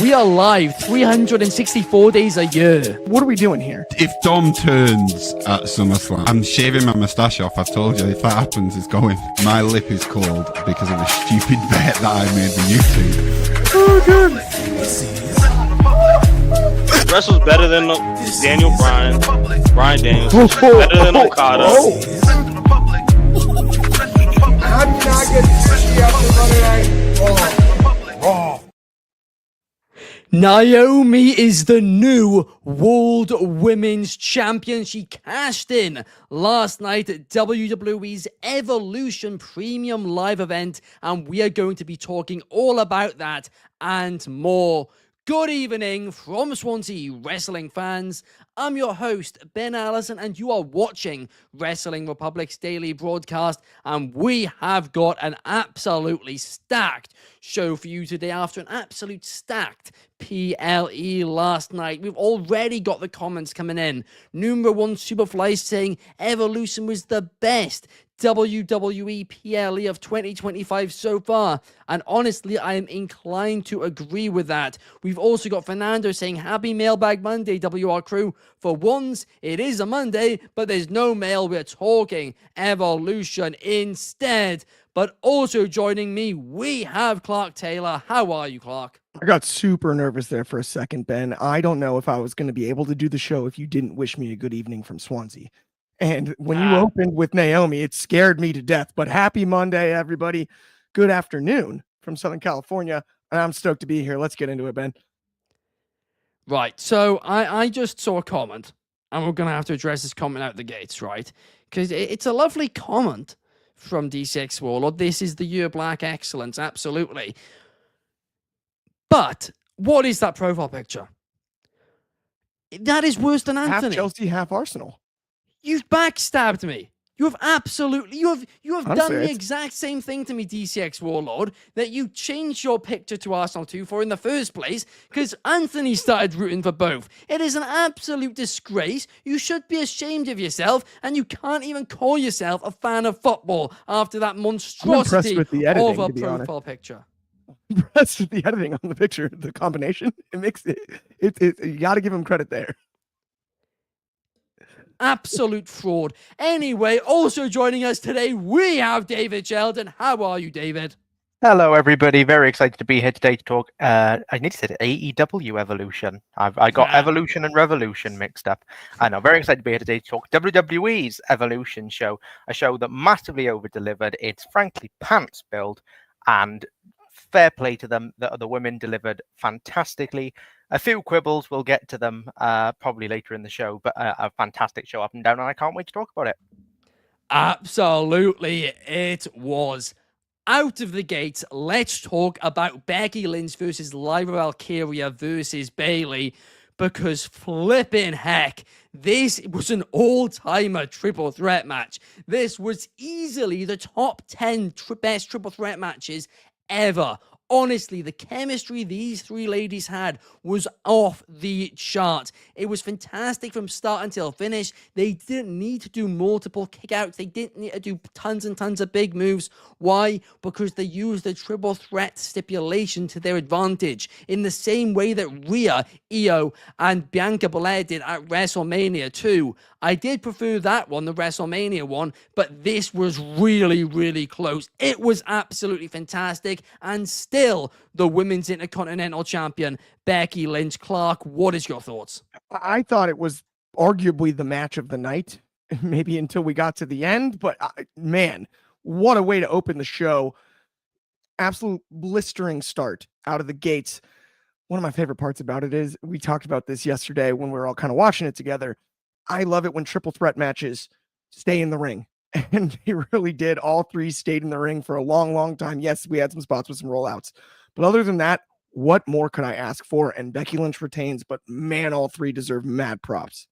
We are live 364 days a year. What are we doing here? If Dom turns at SummerSlam, I'm shaving my moustache off. I've told you, if that happens, it's going. My lip is cold because of a stupid bet that I made on YouTube. Oh, good. Wrestle's better than Daniel Bryan. Bryan Daniels. Better than Okada. How do you not get sushi after Monday Night Raw? Naomi is the new World Women's Champion. She cashed in last night at WWE's Evolution Premium Live event, and we are going to be talking all about that and more. Good evening from Swansea wrestling fans. I'm your host, Ben Allison, and you are watching Wrestling Republic's daily broadcast, and we have got an absolutely stacked show for you today after an absolute stacked PLE last night. We've already got the comments coming in. Number one Superfly saying Evolution was the best WWE PLE of 2025 so far, and honestly I am inclined to agree with that. We've also got Fernando saying happy Mailbag Monday, WR crew. For once it is a Monday, but there's no mail, we're talking Evolution instead. But also joining me, we have Clark Taylor. How are you, Clark? I got super nervous there for a second, Ben. I don't know if I was going to be able to do the show if you didn't wish me a good evening from Swansea. And when you opened with Naomi, it scared me to death. But happy Monday, everybody. Good afternoon from Southern California. And I'm stoked to be here. Let's get into it, Ben. Right, so I just saw a comment, and we're going to have to address this comment out the gates, right? Because it's a lovely comment from D6 Warlord. This is the year Black Excellence, absolutely. But what is that profile picture? That is worse than Anthony. Half Chelsea, half Arsenal. You've backstabbed me. You have absolutely, you have done the serious. exact same thing to me, DCX Warlord, that you changed your picture to Arsenal 2 for in the first place, because Anthony started rooting for both. It is an absolute disgrace. You should be ashamed of yourself, and you can't even call yourself a fan of football after that monstrosity with the editing, of a to be honest. profile picture. Impressed with the editing on the picture, the combination. It makes it you got to give him credit there. Absolute fraud. Anyway, also joining us today, we have David Sheldon. How are you, David? Hello, everybody. Very excited to be here today to talk. I need to say AEW Evolution. I got Evolution and Revolution mixed up. I know. Very excited to be here today to talk WWE's Evolution show, a show that massively over-delivered. It's frankly pants build, and fair play to them. The women delivered fantastically. A few quibbles, we'll get to them probably later in the show, but a fantastic show up and down, and I can't wait to talk about it. Absolutely, it was. Out of the gates, let's talk about Becky Lynch versus Lyra Valkyria versus Bayley, because flipping heck, this was an all-timer triple threat match. This was easily the top 10 best triple threat matches ever. Honestly, the chemistry these three ladies had was off the chart. It was fantastic from start until finish. They didn't need to do multiple kickouts. They didn't need to do tons and tons of big moves. Why? Because they used the triple threat stipulation to their advantage in the same way that Rhea, Io, and Bianca Belair did at WrestleMania 2. I did prefer that one, the WrestleMania one, but this was really, really close. It was absolutely fantastic, and still the Women's Intercontinental Champion, Becky Lynch. Clark, what is your thoughts? I thought it was arguably the match of the night, maybe until we got to the end, but man, what a way to open the show. Absolute blistering start out of the gates. One of my favorite parts about it is, we talked about this yesterday when we were all kind of watching it together. I love it when triple threat matches stay in the ring. And they really did. All three stayed in the ring for a long, long time. Yes, we had some spots with some rollouts. But other than that, what more could I ask for? And Becky Lynch retains, but man, all three deserve mad props.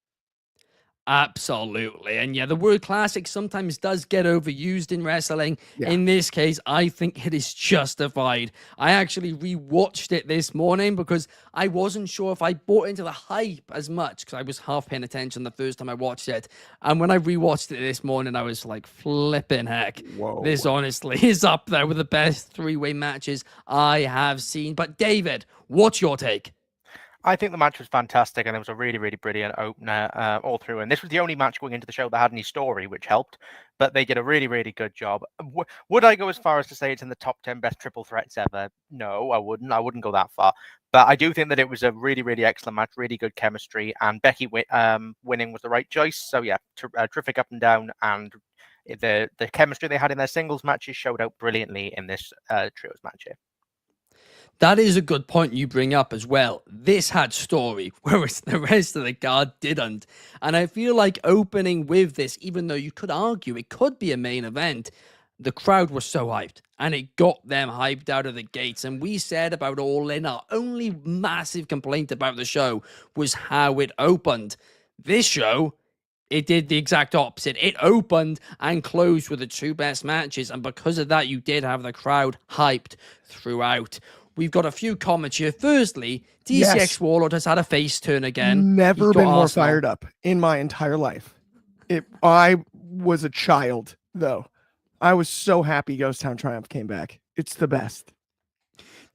Absolutely. And yeah, the word classic sometimes does get overused in wrestling. Yeah. In this case, I think it is justified. I actually rewatched it this morning because I wasn't sure if I bought into the hype as much because I was half paying attention the first time I watched it. And when I rewatched it this morning, I was like, flipping heck. Whoa. This honestly is up there with the best three-way matches I have seen. But David, what's your take? I think the match was fantastic, and it was a really, really brilliant opener all through. And this was the only match going into the show that had any story, which helped. But they did a really, really good job. Would I go as far as to say it's in the top 10 best triple threats ever? No, I wouldn't. I wouldn't go that far. But I do think that it was a really, really excellent match, really good chemistry, and Becky winning was the right choice. So yeah, terrific up and down, and the chemistry they had in their singles matches showed out brilliantly in this trios match here. That is a good point you bring up as well. This had story, whereas the rest of the card didn't. And I feel like opening with this, even though you could argue it could be a main event, the crowd was so hyped. And it got them hyped out of the gates. And we said about All In, our only massive complaint about the show was how it opened. This show, it did the exact opposite. It opened and closed with the two best matches. And because of that, you did have the crowd hyped throughout. We've got a few comments here. Firstly, DCX Warlord has had a face turn again. Never been more fired up in my entire life. I was a child, though. I was so happy Ghost Town Triumph came back. It's the best.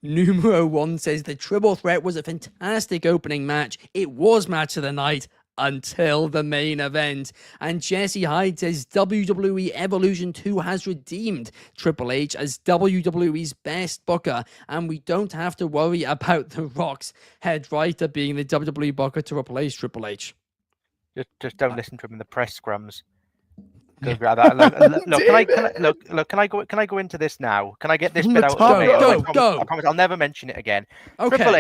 Numero 1 says the triple threat was a fantastic opening match. It was match of the night until the main event. And Jesse Hyde says WWE Evolution 2 has redeemed Triple H as WWE's best booker, and we don't have to worry about The Rock's head writer being the WWE booker to replace Triple H. Just don't listen to him in the press scrums. Yeah. Can I go into this now? Can I get this From bit the out? top, go. I promise I'll never mention it again. Okay. Triple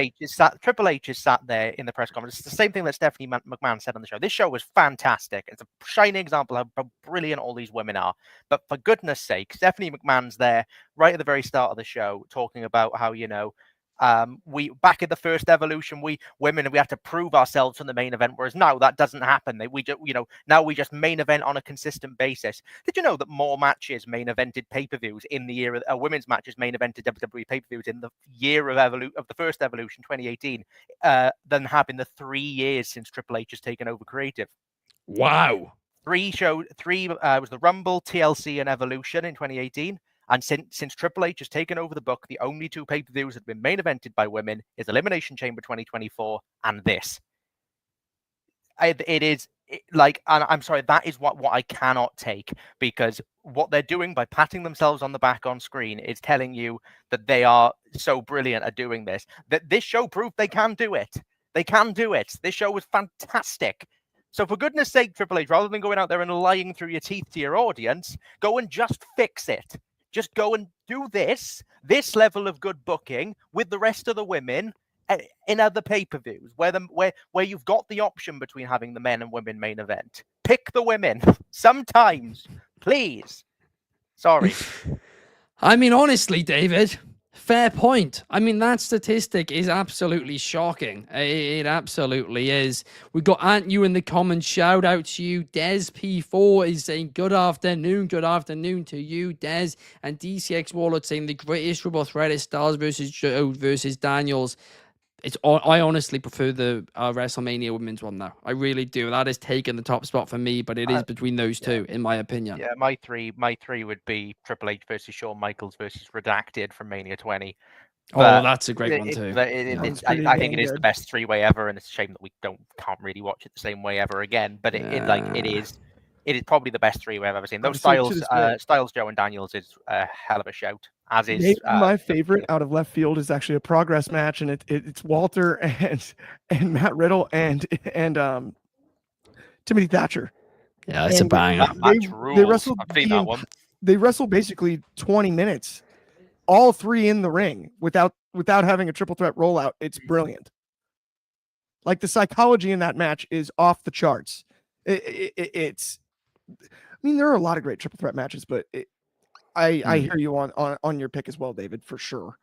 H is sat there in the press conference. It's the same thing that Stephanie McMahon said on the show. This show was fantastic. It's a shining example of how brilliant all these women are. But for goodness sake, Stephanie McMahon's there right at the very start of the show talking about how, we back in the first Evolution, we had to prove ourselves from the main event, whereas now that doesn't happen. Now we just main event on a consistent basis. Did you know that more matches main evented pay-per-views in the year of women's matches main evented WWE pay-per-views in the year of the first Evolution 2018 than have in the 3 years since Triple H has taken over creative? Wow. Three was the Rumble, TLC, and Evolution in 2018. And since Triple H has taken over the book, the only two pay-per-views that have been main evented by women is Elimination Chamber 2024 and this. I'm sorry, that is what I cannot take, because what they're doing by patting themselves on the back on screen is telling you that they are so brilliant at doing this. That this show proved they can do it. They can do it. This show was fantastic. So for goodness sake, Triple H, rather than going out there and lying through your teeth to your audience, go and just fix it. Just go and do this level of good booking with the rest of the women in other pay-per-views where you've got the option between having the men and women main event. Pick the women sometimes, please. Sorry. I mean, honestly, David, fair point. I mean, that statistic is absolutely shocking. It absolutely is. We got Aunt You in the comments. Shout out to you. Des P4 is saying good afternoon to you, Des. And DCX Warlord saying the greatest triple threat is Styles versus Joe versus Daniels. I honestly prefer the WrestleMania women's one now. I really do. That has taken the top spot for me, but it is between those two, in my opinion. Yeah, my three would be Triple H versus Shawn Michaels versus Redacted from Mania 20. But that's a great one too. I think it is the best three-way ever, and it's a shame that we can't really watch it the same way ever again. But it is probably the best three-way I've ever seen. Those Styles, Joe, and Daniels is a hell of a shout. As is Maybe my favorite out of left field is actually a progress match, and it's Walter and Matt Riddle and Timothy Thatcher. Yeah, it's a banger. They wrestled. They wrestled basically 20 minutes, all three in the ring without having a triple threat rollout. It's brilliant. Like, the psychology in that match is off the charts. It's. I mean, there are a lot of great triple threat matches, but I hear you on your pick as well, David, for sure.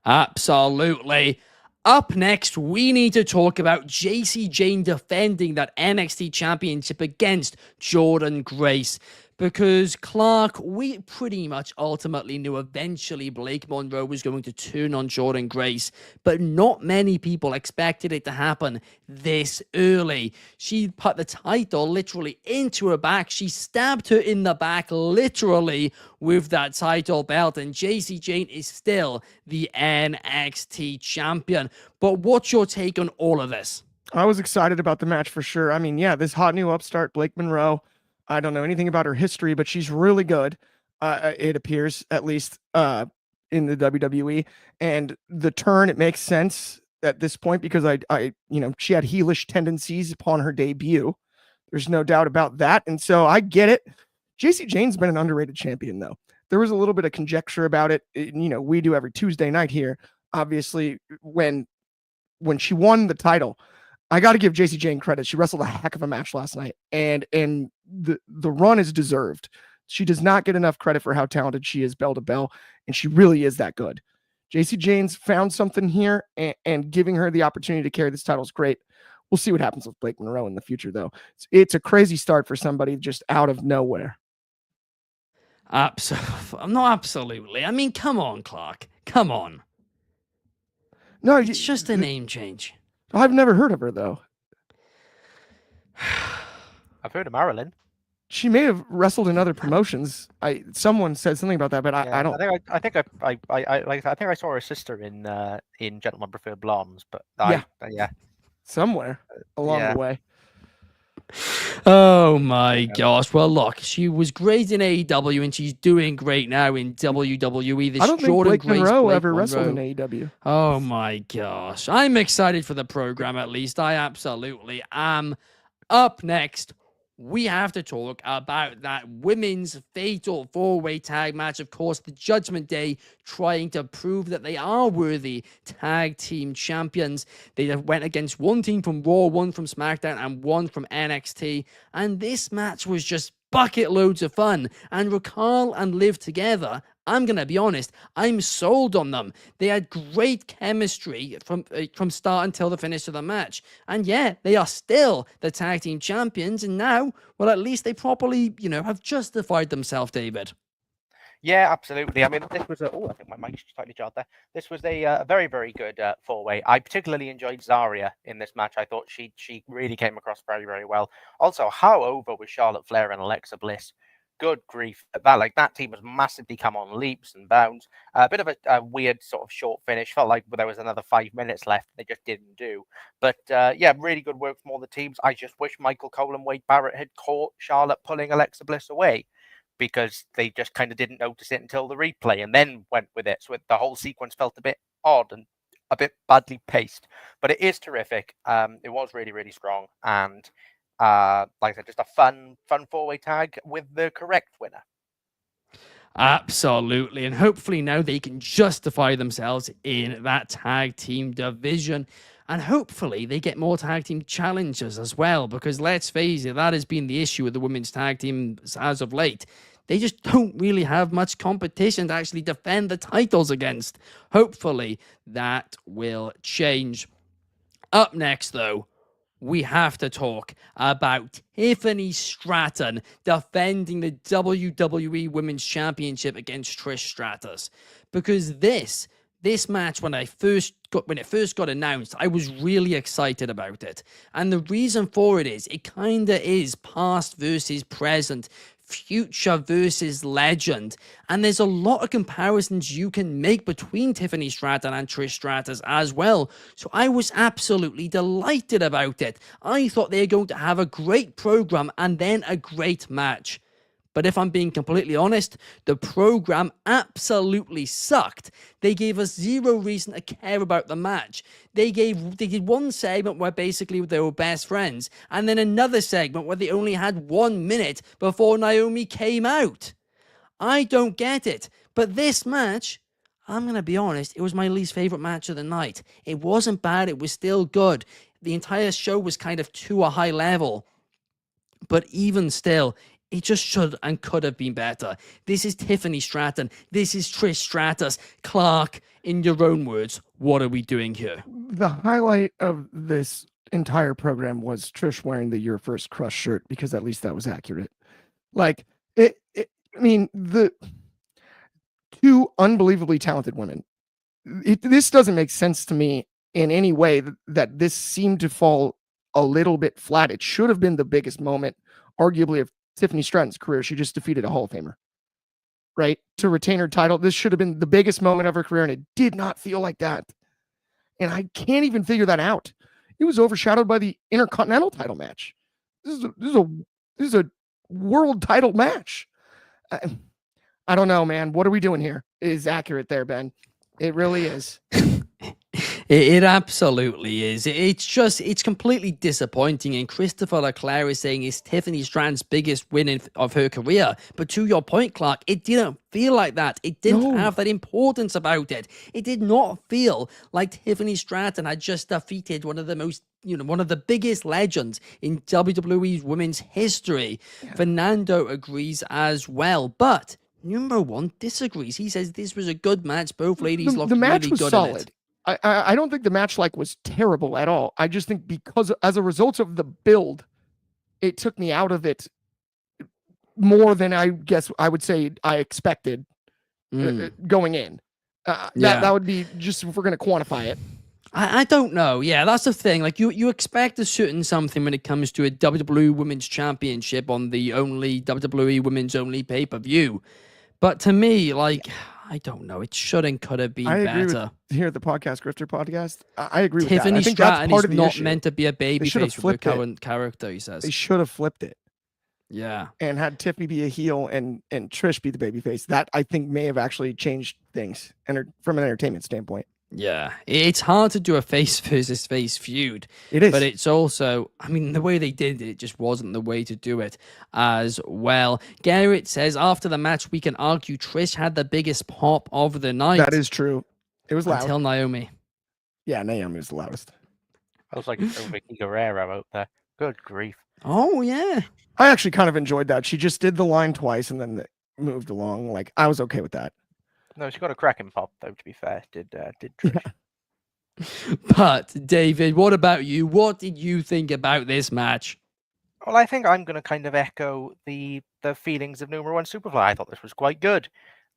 Absolutely. Up next, we need to talk about JC Jane defending that NXT Championship against Jordynne Grace. Because, Clark, we pretty much ultimately knew eventually Blake Monroe was going to turn on Jordynne Grace, but not many people expected it to happen this early. She put the title literally into her back. She stabbed her in the back literally with that title belt, and JC Jane is still the NXT champion. But what's your take on all of this? I was excited about the match for sure. I mean, yeah, this hot new upstart, Blake Monroe. I don't know anything about her history, but she's really good. It appears, at least in the WWE. And the turn, it makes sense at this point because she had heelish tendencies upon her debut. There's no doubt about that. And so I get it. JC Jane's been an underrated champion, though. There was a little bit of conjecture about it. We do every Tuesday night here. Obviously, when she won the title, I got to give JC Jane credit. She wrestled a heck of a match last night, and the run is deserved. She does not get enough credit for how talented she is bell to bell, and she really is that good. JC Jane's found something here, and giving her the opportunity to carry this title is great. We'll see what happens with Blake Monroe in the future, though. It's a crazy start for somebody just out of nowhere. Absolutely. I mean, come on, Clark. Come on. No, it's just a name change. I've never heard of her, though. I've heard of Marilyn. She may have wrestled in other promotions. Someone said something about that, but I don't. I think I saw her sister in Gentlemen Prefer Blondes, but somewhere along the way. Oh my gosh. Well, look, she was great in AEW and she's doing great now in WWE. This I don't think Blake Monroe ever wrestled in AEW. Oh my gosh. I'm excited for the program, at least. I absolutely am. Up next, we have to talk about that women's fatal four-way tag match. Of course, the Judgment Day trying to prove that they are worthy tag team champions. They went against one team from Raw, one from SmackDown, and one from NXT. And this match was just bucket loads of fun. And Raquel and Liv together, I'm going to be honest, I'm sold on them. They had great chemistry from start until the finish of the match. And yeah, they are still the tag team champions. And now, well, at least they properly, have justified themselves, David. Yeah, absolutely. I mean, this was I think my mic slightly jarred there. This was a very, very good four-way. I particularly enjoyed Zarya in this match. I thought she really came across very, very well. Also, how over was Charlotte Flair and Alexa Bliss? Good grief. That team has massively come on leaps and bounds. A bit of a weird sort of short finish. Felt like there was another 5 minutes left. They just didn't do. But really good work from all the teams. I just wish Michael Cole and Wade Barrett had caught Charlotte pulling Alexa Bliss away, because they just kind of didn't notice it until the replay and then went with it. So the whole sequence felt a bit odd and a bit badly paced. But it is terrific. It was really, really strong. And like I said, just a fun four-way tag with the correct winner. Absolutely. And hopefully now they can justify themselves in that tag team division. And hopefully they get more tag team challenges as well, because let's face it, that has been the issue with the women's tag teams as of late. They just don't really have much competition to actually defend the titles against. Hopefully that will change. Up next, though, we have to talk about Tiffany Stratton defending the WWE Women's Championship against Trish Stratus. Because this match, when it first got announced, I was really excited about it. And the reason for it is, it kind of is past versus present, future versus legend. And there's a lot of comparisons you can make between Tiffany Stratton and Trish Stratus as well. So I was absolutely delighted about it. I thought they were going to have a great program and then a great match. But if I'm being completely honest, the program absolutely sucked. They gave us zero reason to care about the match. They did one segment where basically they were best friends, and then another segment where they only had 1 minute before Naomi came out. I don't get it. But this match, I'm going to be honest, it was my least favorite match of the night. It wasn't bad. It was still good. The entire show was kind of to a high level. But even still, it just should and could have been better. This is Tiffany Stratton. This is Trish Stratus. Clark, in your own words, what are we doing here? The highlight of this entire program was Trish wearing the Your First Crush shirt, because at least that was accurate. Like I mean, the two unbelievably talented women. This doesn't make sense to me in any way that this seemed to fall a little bit flat. It should have been the biggest moment, arguably, of Tiffany Stratton's career. She just defeated a Hall of Famer, right? To retain her title. This should have been the biggest moment of her career, and it did not feel like that. And I can't even figure that out. It was overshadowed by the Intercontinental title match. This is a world title match. I don't know, man. What are we doing here? It is accurate there, Ben. It really is. It absolutely is. It's completely disappointing. And Christopher Leclerc is saying it's Tiffany Stratton's biggest win of her career. But to your point, Clark, it didn't feel like that. It didn't have that importance about it. It did not feel like Tiffany Stratton had just defeated one of the biggest legends in WWE's women's history. Yeah. Fernando agrees as well. But Number One disagrees. He says this was a good match. Both ladies looked really good solid. In it. I don't think the match was terrible at all. I just think because as a result of the build, it took me out of it more than I guess I would say I expected going in. That would be just if we're going to quantify it. I don't know. Yeah, that's the thing. Like you expect a certain something when it comes to a WWE Women's Championship on the only WWE Women's only pay-per-view. But to me, I don't know. It should and could have been better. Here at the podcast, Grifter Podcast, I agree with Tiffany that. I think Stratton that's part is of the not issue. meant to be a babyface with her current character, he says. They should have flipped it. Yeah. And had Tiffany be a heel and Trish be the babyface. That, I think, may have actually changed things from an entertainment standpoint. Yeah, it's hard to do a face versus face feud. It is. But it's also, the way they did it just wasn't the way to do it as well. Garrett says, after the match, we can argue Trish had the biggest pop of the night. That is true. It was loud. Until Naomi. Yeah, Naomi was the loudest. I was like Vicky Guerrero out there. Good grief. Oh, yeah. I actually kind of enjoyed that. She just did the line twice and then moved along. I was okay with that. No, she got a cracking pop, though, to be fair. Did Trish. But, David, what about you? What did you think about this match? Well, I think I'm going to kind of echo the feelings of Number One Superfly. I thought this was quite good.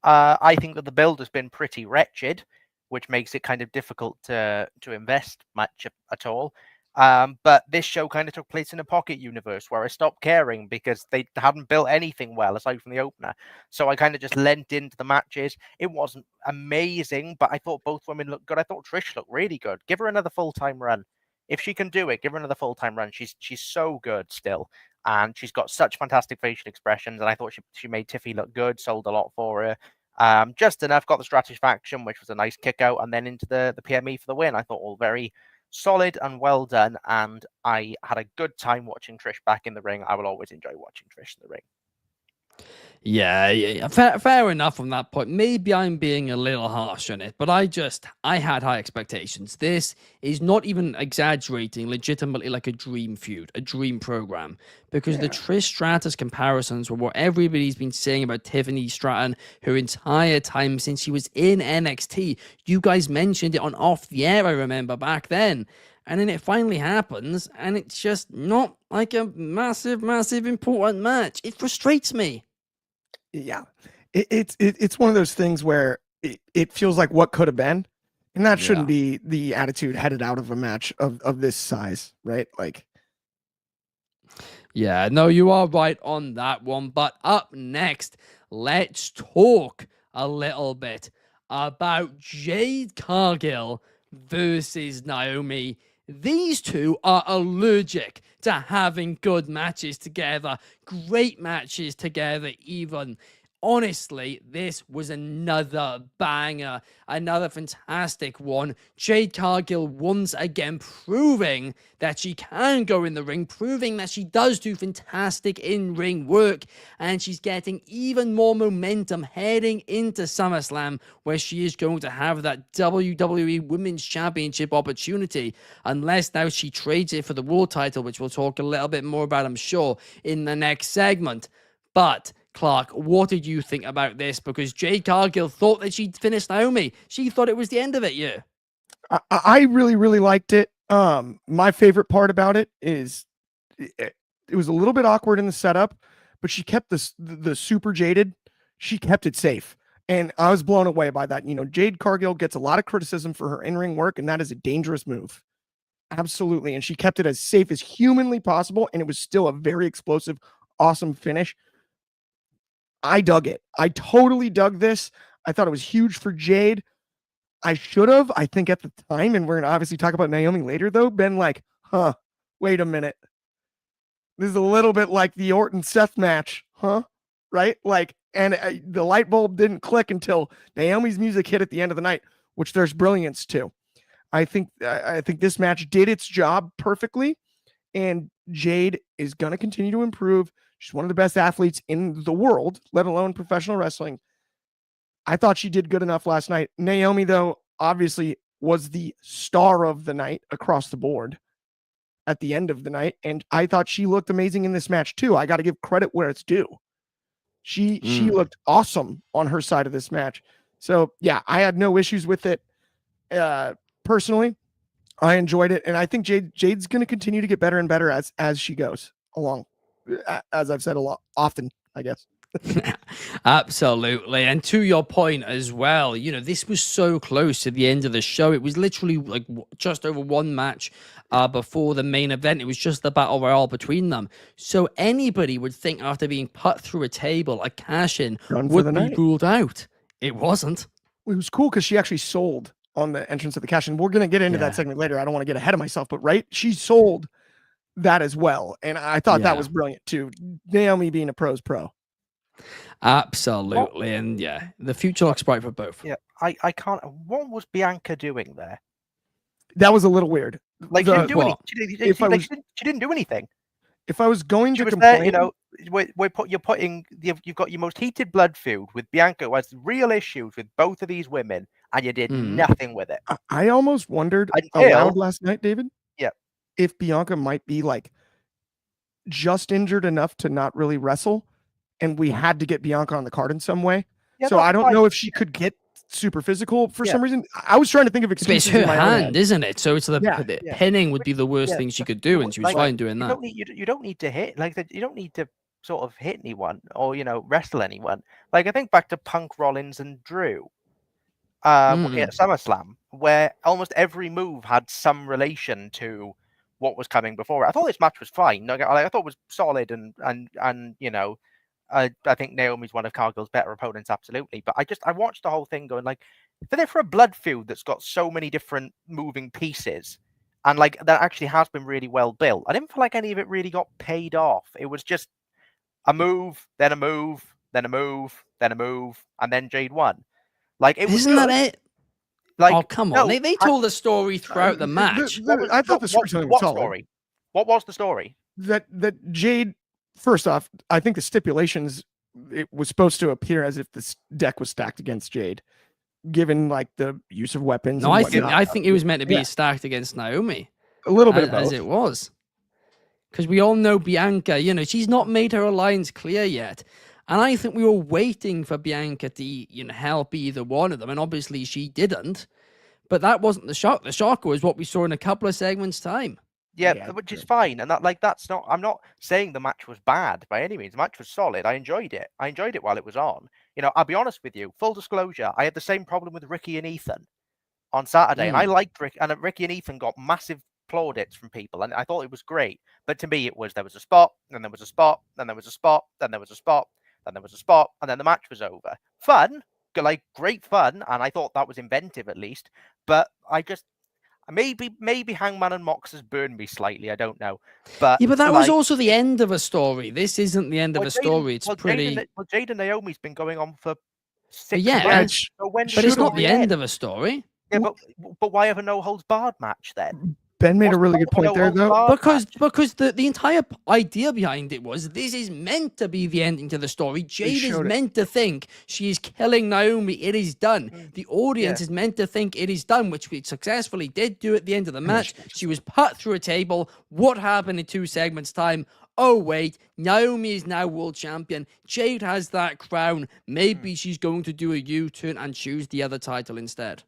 I think that the build has been pretty wretched, which makes it kind of difficult to invest much at all. But this show kind of took place in a pocket universe where I stopped caring because they hadn't built anything well aside from the opener. So I kind of just lent into the matches. It wasn't amazing, but I thought both women looked good. I thought Trish looked really good. Give her another full-time run. If she can do it, give her another full-time run. She's so good still. And she's got such fantastic facial expressions. And I thought she made Tiffy look good, sold a lot for her. Just enough, got the Stratisfaction, which was a nice kick out, and then into the PME for the win. I thought all very solid and well done, and I had a good time watching Trish back in the ring. I will always enjoy watching Trish in the ring. Yeah. Fair enough on that point. Maybe I'm being a little harsh on it, but I had high expectations. This is not even exaggerating, legitimately like a dream feud, a dream program, because the Trish Stratus comparisons were what everybody's been saying about Tiffany Stratton her entire time since she was in NXT. You guys mentioned it on Off the Air, I remember, back then. And then it finally happens, and it's just not like a massive, massive important match. It frustrates me. Yeah, it's one of those things where it feels like what could have been, and that shouldn't be the attitude headed out of a match of this size, right? Yeah, no, you are right on that one. But up next, let's talk a little bit about Jade Cargill versus Naomi. These two are allergic to having good matches together, great matches together even. Honestly, this was another banger, another fantastic one. Jade Cargill once again proving that she can go in the ring, proving that she does do fantastic in-ring work, and she's getting even more momentum heading into SummerSlam, where she is going to have that WWE Women's Championship opportunity, unless now she trades it for the World title, which we'll talk a little bit more about, I'm sure, in the next segment. But Clark, what did you think about this? Because Jade Cargill thought that she'd finished Naomi. She thought it was the end of it, yeah. I really, really liked it. My favorite part about it is it was a little bit awkward in the setup, but she kept the super jaded. She kept it safe. And I was blown away by that. You know, Jade Cargill gets a lot of criticism for her in-ring work, and that is a dangerous move. Absolutely. And she kept it as safe as humanly possible, and it was still a very explosive, awesome finish. I dug it. I totally dug this. I thought it was huge for Jade. I should have, I think at the time, and we're going to obviously talk about Naomi later, though, been like, wait a minute. This is a little bit like the Orton-Seth match, right? Like, and the light bulb didn't click until Naomi's music hit at the end of the night, which there's brilliance to. I think this match did its job perfectly, and Jade is going to continue to improve. She's one of the best athletes in the world, let alone professional wrestling. I thought she did good enough last night. Naomi, though, obviously was the star of the night across the board at the end of the night, and I thought she looked amazing in this match too. I got to give credit where it's due. She looked awesome on her side of this match. So yeah, I had no issues with it. Personally, I enjoyed it, and I think Jade's going to continue to get better and better as she goes along. As I've said a lot often, I guess. Absolutely. And to your point as well, you know, this was so close to the end of the show. It was literally like just over one match before the main event. It was just the battle royale between them. So anybody would think after being put through a table, a cash-in would be ruled out. It wasn't. It was cool because she actually sold on the entrance of the cash-in. We're going to get into that segment later. I don't want to get ahead of myself, but right, she sold that as well. And I thought that was brilliant too. Naomi being a pro's pro. Absolutely. And yeah, the future looks bright for both. Yeah, I can't. What was Bianca doing there? That was a little weird. Like, she didn't do anything. She didn't do anything. If I was going to complain, there, you know, you've got your most heated blood feud with Bianca, who has real issues with both of these women, and you did nothing with it. I almost wondered aloud last night, David. Yeah, if Bianca might be like just injured enough to not really wrestle, and we had to get Bianca on the card in some way. Yeah, so I don't know if she could get super physical for some reason. I was trying to think of excuses. It's her hand, isn't it? So it's the pinning would be the worst thing she could do, and she was fine doing that. You don't need to hit you don't need to sort of hit anyone or wrestle anyone. Like I think back to Punk, Rollins, and Drew at SummerSlam, where almost every move had some relation to what was coming before it. I thought this match was fine. I thought it was solid and I think Naomi's one of Cargill's better opponents, absolutely. But I watched the whole thing going like, for a blood feud that's got so many different moving pieces, and like that actually has been really well built. I didn't feel like any of it really got paid off. It was just a move, then a move, then a move, then a move, and then Jade won. Like it was. Isn't that it? Like, oh come on! They told the story throughout the match. I thought the storytelling was solid. Story? What was the story? That Jade. First off, I think the stipulations, it was supposed to appear as if this deck was stacked against Jade, given like the use of weapons. No, I think it was meant to be stacked against Naomi. A little bit of both. As it was. Because we all know Bianca, she's not made her alliance clear yet. And I think we were waiting for Bianca to help either one of them. And obviously she didn't. But that wasn't the shock. The shocker was what we saw in a couple of segments' time. Yeah, which is fine, and that's not. I'm not saying the match was bad by any means. The match was solid. I enjoyed it. I enjoyed it while it was on. I'll be honest with you. Full disclosure, I had the same problem with Ricky and Ethan on Saturday, and I liked Ricky and Ethan got massive plaudits from people, and I thought it was great. But to me, there was a spot, then there was a spot, then there was a spot, then there was a spot, then there was a spot, and then the match was over. Fun, like great fun, and I thought that was inventive at least. But Maybe Hangman and Mox has burned me slightly. I don't know, but that was also the end of a story. This isn't the end of a story. It's pretty. Jade and Naomi's been going on for 6 months. But it's not the end of a story. Yeah, but why have a no holds barred match then? Ben made a really good point there, though. Because the entire idea behind it was this is meant to be the ending to the story. Jade is meant to think she is killing Naomi. It is done. The audience is meant to think it is done, which we successfully did do at the end of the match. She was put through a table. What happened in 2 segments' time? Oh, wait, Naomi is now world champion. Jade has that crown. Maybe she's going to do a U-turn and choose the other title instead.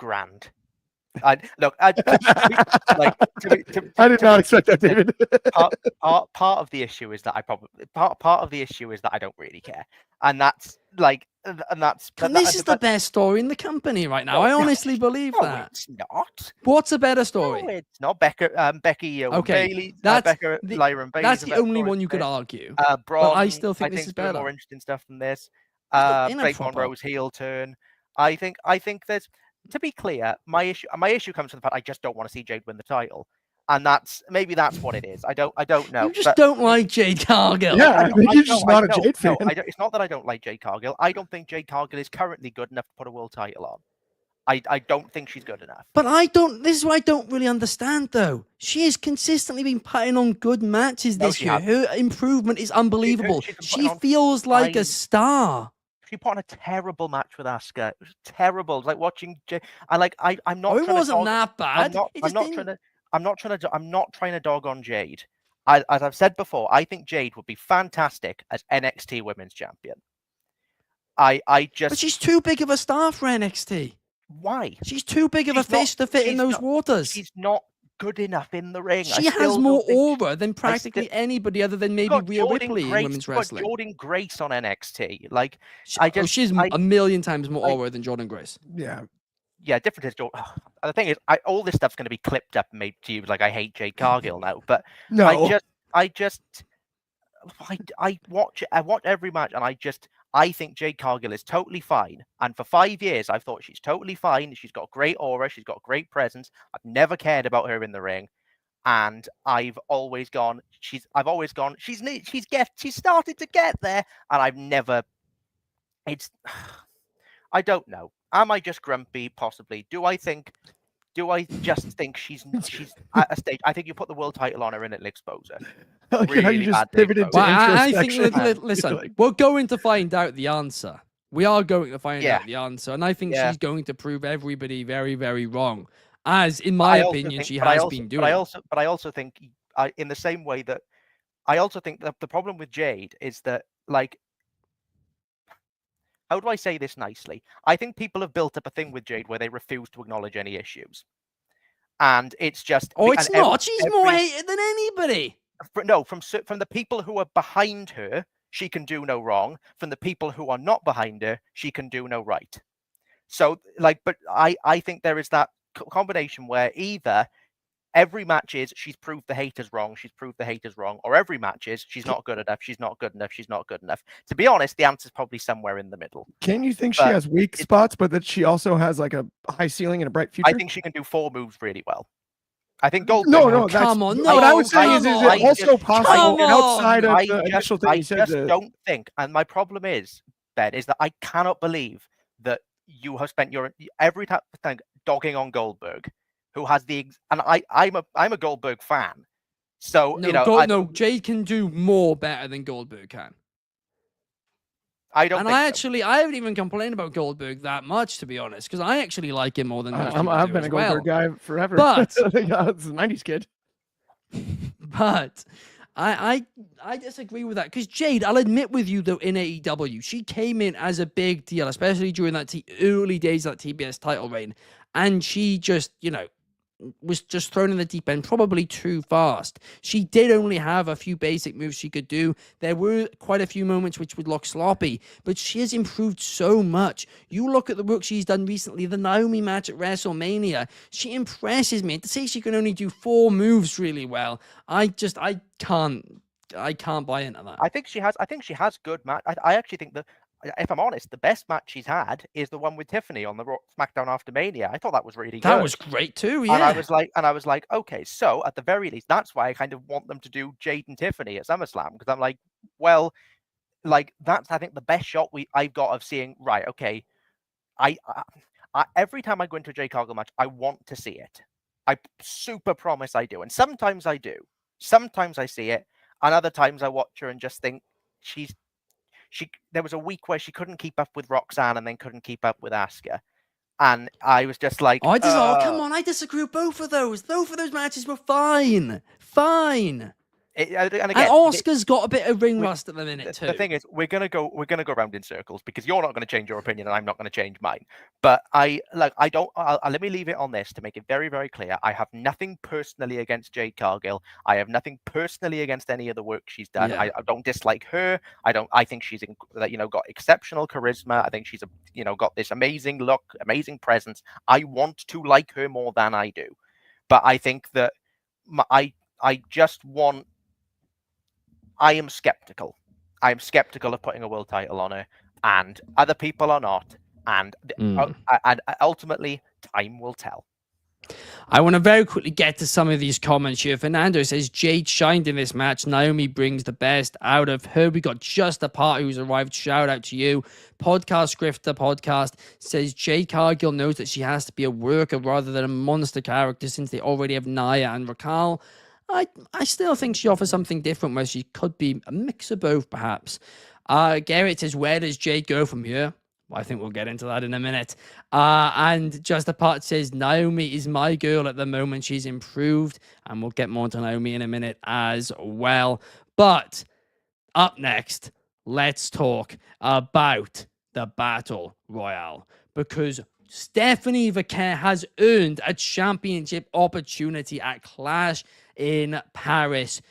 grand. I did not expect that, David. part of the issue is that I don't really care, and that's This is the best story in the company right now. I honestly believe that. It's not. What's a better story? No, it's not. Becky Okay, Bailey. that's Lyra and Bailey. That's the only one you could argue. Braun, but I still think this is doing better. more interesting stuff than this. In a Blake proper- Monroe's heel turn. I think there's, to be clear, my issue comes from the fact I just don't want to see Jade win the title, and that's what it is. I don't know. You just don't like Jade Cargill. Yeah, I think you're just not a Jade fan. It's not that I don't like Jade Cargill. I don't think Jade Cargill is currently good enough to put a world title on. I don't think she's good enough. But this is what I don't really understand, though. She has consistently been putting on good matches this year. Her improvement is unbelievable. She feels like a star. She put on a terrible match with Asuka. It was terrible. It was like watching I'm not. It wasn't that bad. I'm not trying to dog on Jade. As I've said before, I think Jade would be fantastic as NXT Women's Champion. But she's too big of a star for NXT. Why? She's too big of a fish to fit in those waters. She's not good enough in the ring. She has more aura than practically anybody other than maybe Rhea Ripley in women's wrestling. Jordan Grace on NXT. She's a million times more aura than Jordan Grace. Yeah, different is Jordan. The thing is, all this stuff's going to be clipped up and made to you like I hate Jade Cargill now. But no, I watch every match and I think Jade Cargill is totally fine. And for 5 years, I've thought she's totally fine. She's got great aura. She's got great presence. I've never cared about her in the ring. And I've always gone, she's started to get there. And I've never, I don't know. Am I just grumpy? Possibly. Do I just think she's at a stage? I think you put the world title on her and it'll expose her. You just pivoted to I think, listen, we're going to find out the answer. We are going to find out the answer. And I think she's going to prove everybody very, very wrong. As, in my opinion, she has been doing. But I also think, in the same way that, I also think that the problem with Jade is that, like, how do I say this nicely? I think people have built up a thing with Jade where they refuse to acknowledge any issues. And it's just... Oh, it's not. She's more hated than anybody. No, from the people who are behind her, she can do no wrong. From the people who are not behind her, she can do no right. So, but I think there is that combination where either every match is she's proved the haters wrong, or every match is she's not good enough, she's not good enough. To be honest, the answer's probably somewhere in the middle. Can you think she has weak spots, but that she also has like a high ceiling and a bright future? I think she can do 4 moves really well. I think Goldberg. No, come on. What I was saying is it also possible outside of the initial thing you said? I just don't think, and my problem is, Ben, is that I cannot believe that you have spent your every time dogging on Goldberg, who has I'm a Goldberg fan, so Jade can do more better than Goldberg can. I haven't even complained about Goldberg that much, to be honest, because I actually like him more than I've been a Goldberg guy forever. But I think it's a 90s kid. But I disagree with that, because Jade, I'll admit with you though, in AEW, she came in as a big deal, especially during that early days of that TBS title reign, and she just, was just thrown in the deep end probably too fast. She did only have a few basic moves she could do. There were quite a few moments which would look sloppy, but she has improved so much. You look at the work she's done recently, the Naomi match at WrestleMania. She impresses me. To say she can only do 4 moves really well, I can't buy into that. I think she has good match. I actually think that, if I'm honest, the best match she's had is the one with Tiffany on the SmackDown after Mania. I thought that was really good. That was great too, yeah. And I was like, okay, so at the very least, that's why I kind of want them to do Jade and Tiffany at SummerSlam, because I'm like, well, that's, I think, the best shot I've got of seeing, right, okay, I every time I go into a Jade Cargill match, I want to see it. I super promise I do. And sometimes I do. Sometimes I see it, and other times I watch her and just think there was a week where she couldn't keep up with Roxanne and then couldn't keep up with Asuka. And I was just like... come on, I disagree with both of those. Both of those matches were fine. Fine. And again, And Oscar's got a bit of ring rust at the minute too. The thing is, we're gonna go around in circles because you're not going to change your opinion and I'm not going to change mine. But let me leave it on this to make it very, very clear. I have nothing personally against Jade Cargill. I have nothing personally against any of the work she's done. Yeah. I don't dislike her. I think she's got exceptional charisma. I think she's got this amazing look, amazing presence. I want to like her more than I do. But I think that I am skeptical. I am skeptical of putting a world title on her, and other people are not. And ultimately, time will tell. I want to very quickly get to some of these comments here. Fernando says Jade shined in this match. Naomi brings the best out of her. We got Just Apart who's arrived. Shout out to you. Podcast Grifter Podcast says Jade Cargill knows that she has to be a worker rather than a monster character since they already have Nia and Raquel. I still think she offers something different where she could be a mix of both, perhaps. Garrett says, where does Jade go from here? Well, I think we'll get into that in a minute. And Just Apart says, Naomi is my girl at the moment. She's improved. And we'll get more to Naomi in a minute as well. But up next, let's talk about the Battle Royale. Because Stephanie Vaquer has earned a championship opportunity at Clash in Paris.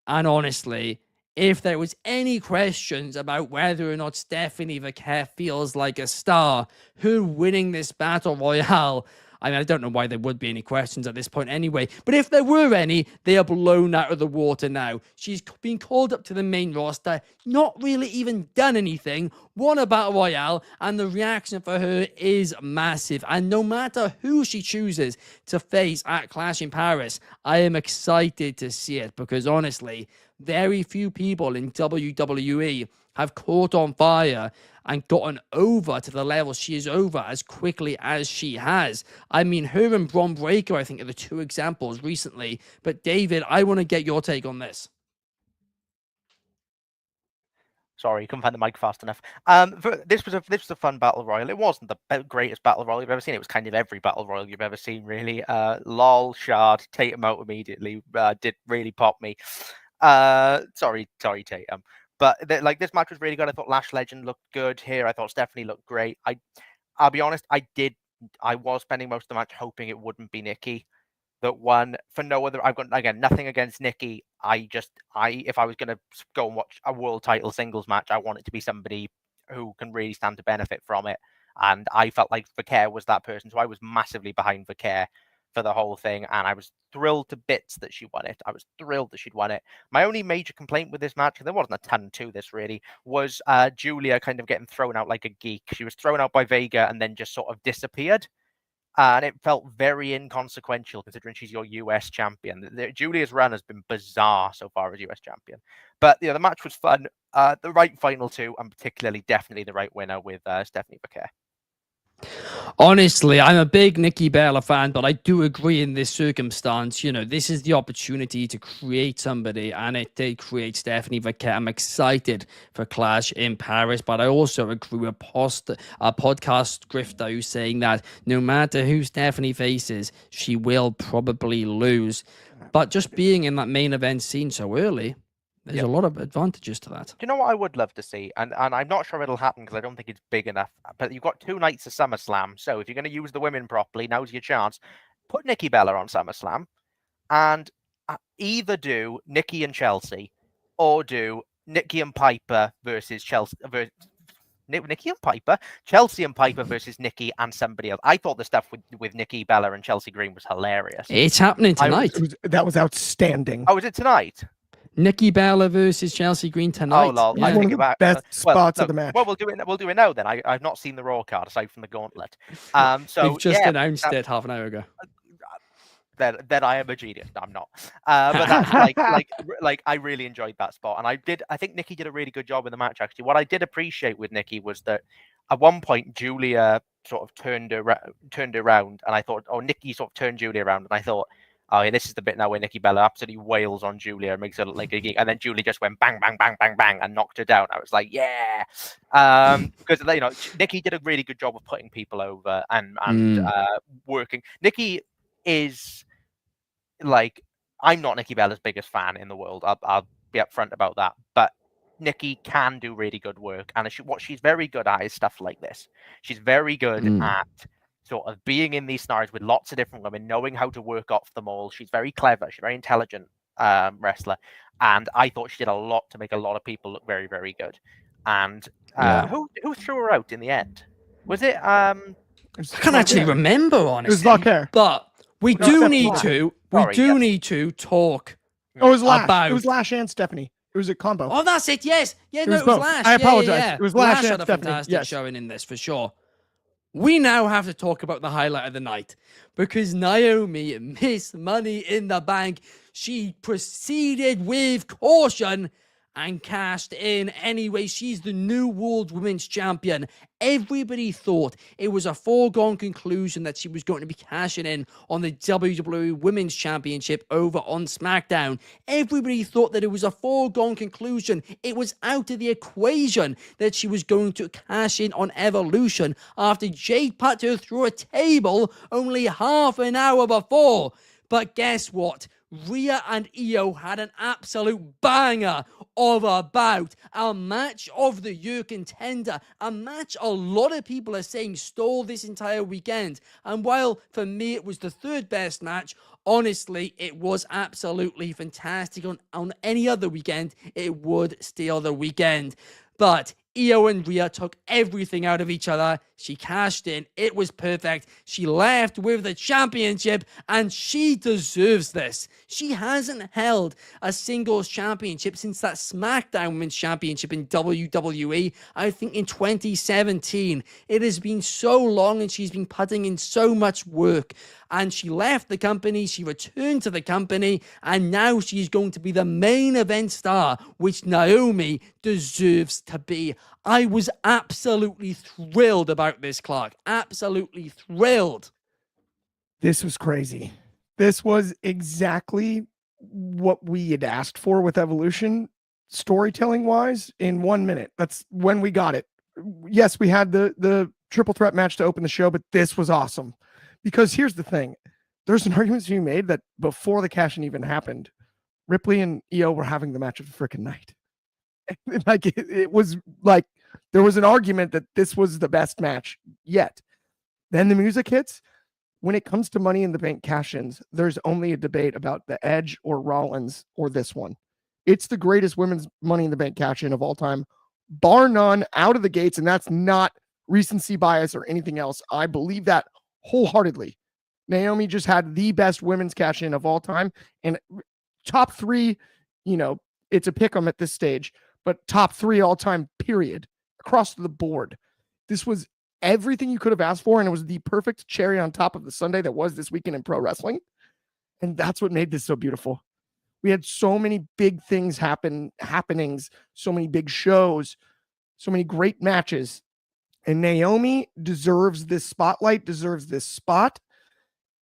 And honestly, if there was any questions about whether or not Stephanie Vaquer feels like a star, her winning this Battle Royale, I mean, I don't know why there would be any questions at this point anyway, but if there were any, they are blown out of the water now. She's been called up to the main roster, not really even done anything, won a Battle Royale, and the reaction for her is massive. And no matter who she chooses to face at Clash in Paris, I am excited to see it because honestly, very few people in WWE have caught on fire and gotten over to the level she is over as quickly as she has. I mean, her and Bron Breakker, I think, are the two examples recently. But David, I want to get your take on this. Sorry, couldn't find the mic fast enough. This was a fun battle royal. It wasn't the greatest battle royal you've ever seen. It was kind of every battle royal you've ever seen, really. Lol, Shard, Tatum out immediately. Did really pop me. Sorry, Tatum. But this match was really good. I thought Lash Legend looked good here. I thought Stephanie looked great. I'll be honest, I was spending most of the match hoping it wouldn't be Nikki that won for no other. I've got, again, nothing against Nikki. If I was going to go and watch a world title singles match, I want it to be somebody who can really stand to benefit from it. And I felt like Vaquer was that person. So I was massively behind Vaquer for the whole thing, and I was thrilled to bits that she won it. I was thrilled that she'd won it. My only major complaint with this match, and there wasn't a ton to this really, was Julia kind of getting thrown out like a geek. She was thrown out by Vega and then just sort of disappeared. And it felt very inconsequential considering she's your US champion. Julia's run has been bizarre so far as US champion. But the match was fun. The right final two, and particularly definitely the right winner with Stephanie Vaquer. Honestly, I'm a big Nikki Bella fan, but I do agree in this circumstance, this is the opportunity to create somebody, and it did create Stephanie Vaquer. I'm excited for Clash in Paris, but I also agree with a podcast grifter who's saying that no matter who Stephanie faces, she will probably lose. But just being in that main event scene so early, there's a lot of advantages to that. Do you know what I would love to see? And I'm not sure it'll happen because I don't think it's big enough. But you've got 2 nights of SummerSlam. So if you're going to use the women properly, now's your chance. Put Nikki Bella on SummerSlam and either do Nikki and Chelsea or do Nikki and Piper versus Chelsea. Nikki and Piper, Chelsea and Piper versus Nikki and somebody else. I thought the stuff with Nikki Bella and Chelsea Green was hilarious. It's happening tonight. That was outstanding. Oh, is it tonight? Nikki Bella versus Chelsea Green tonight. Oh, lol. Yeah. One of the best spots of the match. Well, we'll do it now then. I've not seen the Raw card aside from the gauntlet. So they've just announced it half an hour ago. Then I am a genius. No, I'm not. But that's like I really enjoyed that spot, and I think Nikki did a really good job in the match. Actually, what I did appreciate with Nikki was that at one point Julia sort of turned around, and I thought, Nikki sort of turned Julia around, and I thought, oh, yeah, this is the bit now where Nikki Bella absolutely wails on Julia and makes her look like a geek. And then Julia just went bang, bang, bang, bang, bang and knocked her down. I was like, yeah. Because, Nikki did a really good job of putting people over and working. Nikki is like, I'm not Nikki Bella's biggest fan in the world. I'll be upfront about that. But Nikki can do really good work, and what she's very good at is stuff like this. She's very good at sort of being in these scenarios with lots of different women, knowing how to work off them all. She's very clever. She's a very intelligent wrestler, and I thought she did a lot to make a lot of people look very, very good. And who threw her out in the end? Was it? I can't actually remember, honestly. It was Valkyrie. But we do need to talk. Oh, it was Lash. About... It was Lash and Stephanie. It was a combo. Oh, that's it. Yes. Yeah, no, it was both. Lash. I apologize. Yeah. It was Lash and had a Stephanie. fantastic showing in this, for sure. We now have to talk about the highlight of the night, because Naomi, Miss Money in the Bank, she proceeded with caution and cashed in anyway. She's the new World Women's Champion. Everybody thought it was a foregone conclusion that she was going to be cashing in on the WWE Women's Championship over on SmackDown. Everybody thought that it was a foregone conclusion. It was out of the equation that she was going to cash in on Evolution after Jade put her through a table only half an hour before. But guess what? Rhea and Io had an absolute banger of a bout, a match of the year contender, a match a lot of people are saying stole this entire weekend. And while for me it was the third best match, honestly, it was absolutely fantastic. On any other weekend, it would steal the weekend. But Io and Rhea took everything out of each other. She cashed in. It was perfect. She left with the championship, and she deserves this. She hasn't held a singles championship since that SmackDown Women's Championship in WWE, I think in 2017. It has been so long, and she's been putting in so much work. And she left the company, she returned to the company, and now she's going to be the main event star, which Naomi deserves to be. I was absolutely thrilled about this, Clark. Absolutely thrilled. This was crazy. This was exactly what we had asked for with Evolution, storytelling-wise, in 1 minute. That's when we got it. Yes, we had the triple threat match to open the show, but this was awesome. Because here's the thing. There's an argument to be made that before the cash-in even happened, Ripley and Io were having the match of the freaking night. Like it was like there was an argument that this was the best match yet. Then the music hits. When it comes to Money in the Bank cash-ins, there's only a debate about the Edge or Rollins or this one. It's the greatest women's Money in the Bank cash-in of all time, bar none, out of the gates, and that's not recency bias or anything else. I believe that wholeheartedly. Naomi just had the best women's cash-in of all time, and top three, it's a pick 'em at this stage, but top three all-time, period, across the board. This was everything you could have asked for, and it was the perfect cherry on top of the Sunday that was this weekend in pro wrestling, and that's what made this so beautiful. We had so many big things happenings, so many big shows, so many great matches, and Naomi deserves this spotlight, deserves this spot.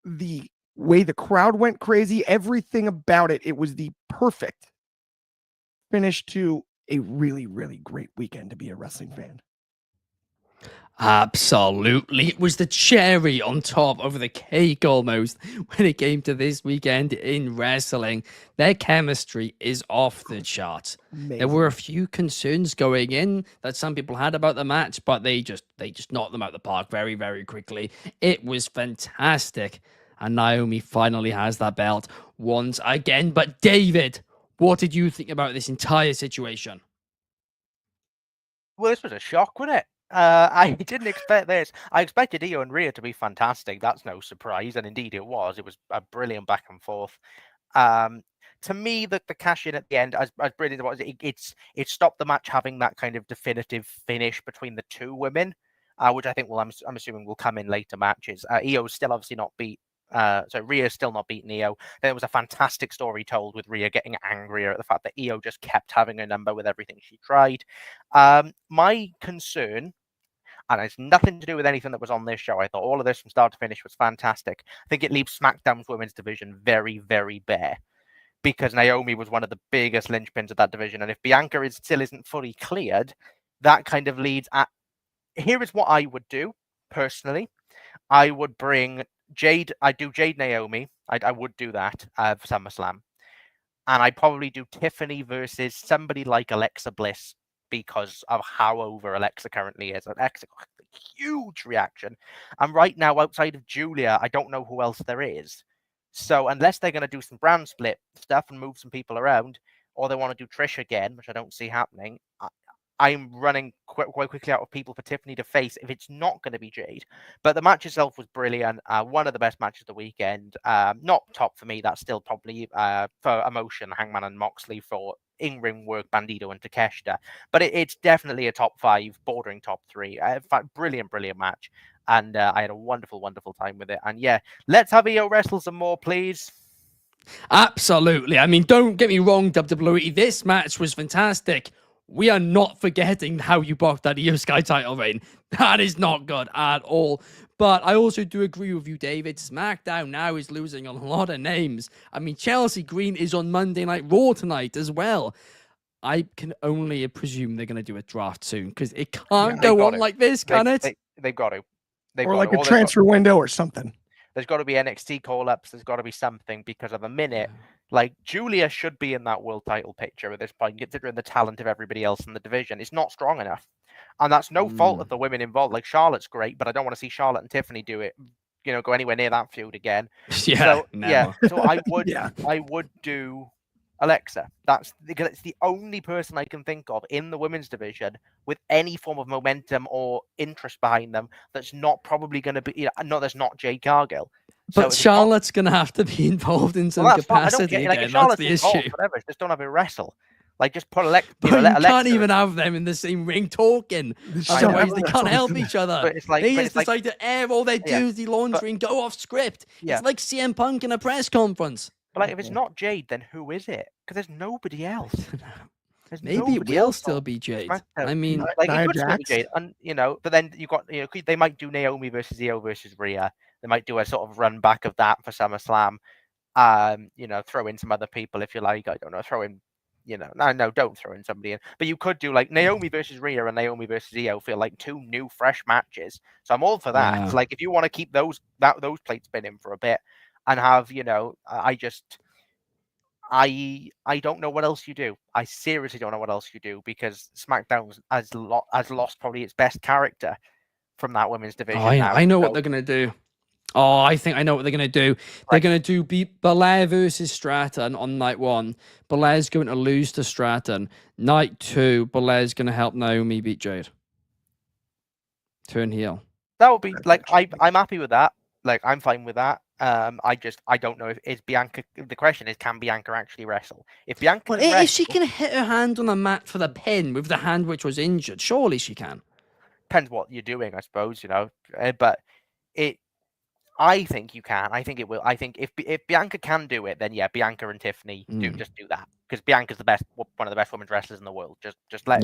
The way the crowd went crazy, everything about it, it was the perfect finish to a really, really great weekend to be a wrestling fan. Absolutely. It was the cherry on top of the cake almost when it came to this weekend in wrestling. Their chemistry is off the charts. Amazing. There were a few concerns going in that some people had about the match, but they just knocked them out of the park very, very quickly. It was fantastic. And Naomi finally has that belt once again. But David, what did you think about this entire situation? Well, this was a shock, wasn't it? I didn't expect this. I expected Io and Rhea to be fantastic. That's no surprise, and indeed it was. It was a brilliant back and forth. To me, the cash-in at the end, as brilliant as it was, it stopped the match having that kind of definitive finish between the two women, which I think I'm assuming will come in later matches. Io's still obviously not beat. So Rhea's still not beaten Io. Then there was a fantastic story told with Rhea getting angrier at the fact that Io just kept having her number with everything she tried. My concern, and it's nothing to do with anything that was on this show, I thought all of this from start to finish was fantastic. I think it leaves SmackDown's women's division very, very bare, because Naomi was one of the biggest linchpins of that division. And if Bianca still isn't fully cleared, that kind of leads at... Here is what I would do, personally. I would bring Jade. I'd do Jade Naomi. I would do that for SummerSlam. and I'd probably do Tiffany versus somebody like Alexa Bliss because of how over Alexa currently is. Alexa got a huge reaction, and right now, outside of Julia, I don't know who else there is. So unless they're going to do some brand split stuff and move some people around, or they want to do Trish again, which I don't see happening, I'm running quite quickly out of people for Tiffany to face if it's not going to be Jade. But the match itself was brilliant. One of the best matches of the weekend. Not top for me. That's still probably for emotion, Hangman and Moxley, for in-ring work, Bandito and Takeshita. But it's definitely a top 5, bordering top 3. In fact, brilliant match. And I had a wonderful time with it. And yeah, let's have EO wrestle some more, please. Absolutely. I mean, don't get me wrong, WWE. This match was fantastic. We are not forgetting how you blocked that Io Sky title reign. That is not good at all. But I also do agree with you, David. SmackDown now is losing a lot of names. I mean, Chelsea Green is on Monday Night Raw tonight as well. I can only presume they're going to do a draft soon because it can't go on like this, can it? They've got to. Or like a transfer window or something. There's got to be NXT call-ups. There's got to be something because of a minute. Like, Julia should be in that world title picture at this point, considering the talent of everybody else in the division. It's not strong enough. And that's no fault of the women involved. Like, Charlotte's great, but I don't want to see Charlotte and Tiffany do it, go anywhere near that feud again. So I would do Alexa. That's because it's the only person I can think of in the women's division with any form of momentum or interest behind them that's not probably going to be, that's not Jade Cargill. But Charlotte's going to have to be involved in some capacity again. That's the issue. Whatever, just don't have her wrestle. Like, just put Alexa. You can't even have them in the same ring talking. Otherwise, they can't help each other. They just decide to air all their dirty laundry and go off script. It's like CM Punk in a press conference. But like, if it's not Jade, then who is it? Because there's nobody else. Maybe it will still be Jade. I mean, like, it could still be Jade, and but then you got they might do Naomi versus Io versus Rhea. They might do a sort of run back of that for SummerSlam. Throw in some other people if you like. I don't know. Throw in, no, don't throw in somebody in. But you could do like Naomi versus Rhea and Naomi versus Io feel like 2 new fresh matches. So I'm all for that. Yeah. Like, if you want to keep those plates spinning for a bit and have, I don't know what else you do. I seriously don't know what else you do because SmackDown has lost probably its best character from that women's division. I know what they're gonna do. I think I know what they're going to do. They're going to do Belair versus Stratton on night 1. Belair's going to lose to Stratton. Night 2, Belair's going to help Naomi beat Jade. Turn heel. That would be, like, I'm happy with that. Like, I'm fine with that. I don't know if is Bianca. The question is, can Bianca actually wrestle? If Bianca, if she can hit her hand on the mat for the pin with the hand which was injured, surely she can. Depends what you're doing, I suppose. But I think you can. I think it will. I think if Bianca can do it, then yeah, Bianca and Tiffany do that because Bianca's one of the best women's wrestlers in the world. Just let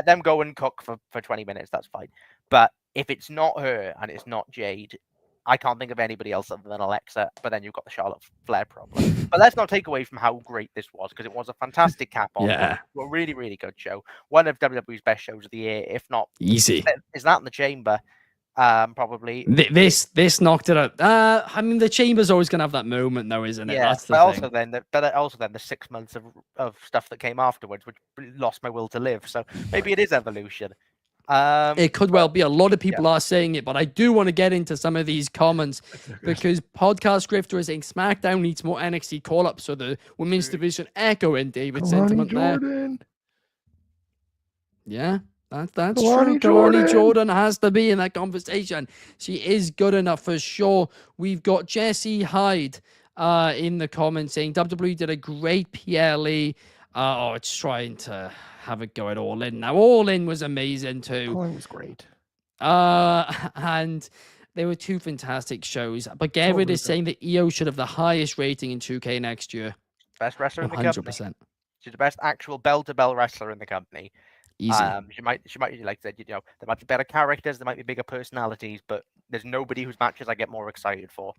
them go and cook for 20 minutes. That's fine. But if it's not her and it's not Jade, I can't think of anybody else other than Alexa. But then you've got the Charlotte Flair problem. But let's not take away from how great this was because it was a fantastic cap on. A really, really good show. One of WWE's best shows of the year, if not easy. Is that in the Chamber? Probably this knocked it out. I mean, the Chamber's always gonna have that moment, though, isn't it? That's the thing. Also then the 6 months of stuff that came afterwards, which lost my will to live. So maybe it is evolution. It could well be. A lot of people are saying it, but I do want to get into some of these comments because Podcast Grifter is saying SmackDown needs more NXT call-ups, so the women's division echoing David's sentiment there. Yeah. That's true. Kalani Jordan has to be in that conversation. She is good enough for sure. We've got Jesse Hyde in the comments saying WWE did a great PLE. It's trying to have a go at All In. Now, All In was amazing too. All In was great. And there were 2 fantastic shows. But Garrett is saying that EO should have the highest rating in 2K next year. Best wrestler in the company. 100%. She's the best actual bell-to-bell wrestler in the company. Easy. She might, like I said, there might be better characters, there might be bigger personalities, but there's nobody whose matches I get more excited for.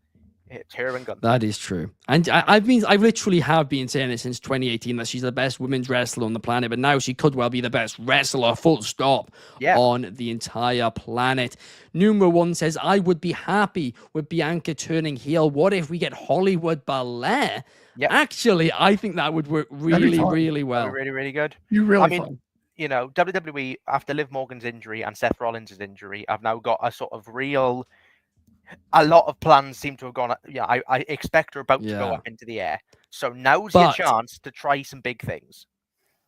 It's her and Gunther. That is true. And I literally have been saying it since 2018 that she's the best women's wrestler on the planet, but now she could well be the best wrestler, full stop, on the entire planet. Numero 1 says, I would be happy with Bianca turning heel. What if we get Hollywood Ballet? Yep. Actually, I think that would work really, really well. That'd be really, really good. Fun. You know, WWE, after Liv Morgan's injury and Seth Rollins' injury, I've now got a lot of plans seem to have gone. Yeah, I expect her about to go up into the air. So now's your chance to try some big things.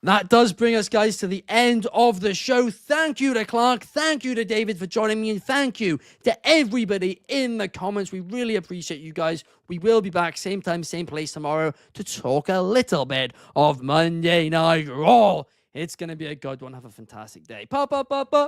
That does bring us, guys, to the end of the show. Thank you to Clark. Thank you to David for joining me. And thank you to everybody in the comments. We really appreciate you guys. We will be back same time, same place tomorrow to talk a little bit of Monday Night Raw. It's going to be a good one. Have a fantastic day. Pa, pa, pa, pa.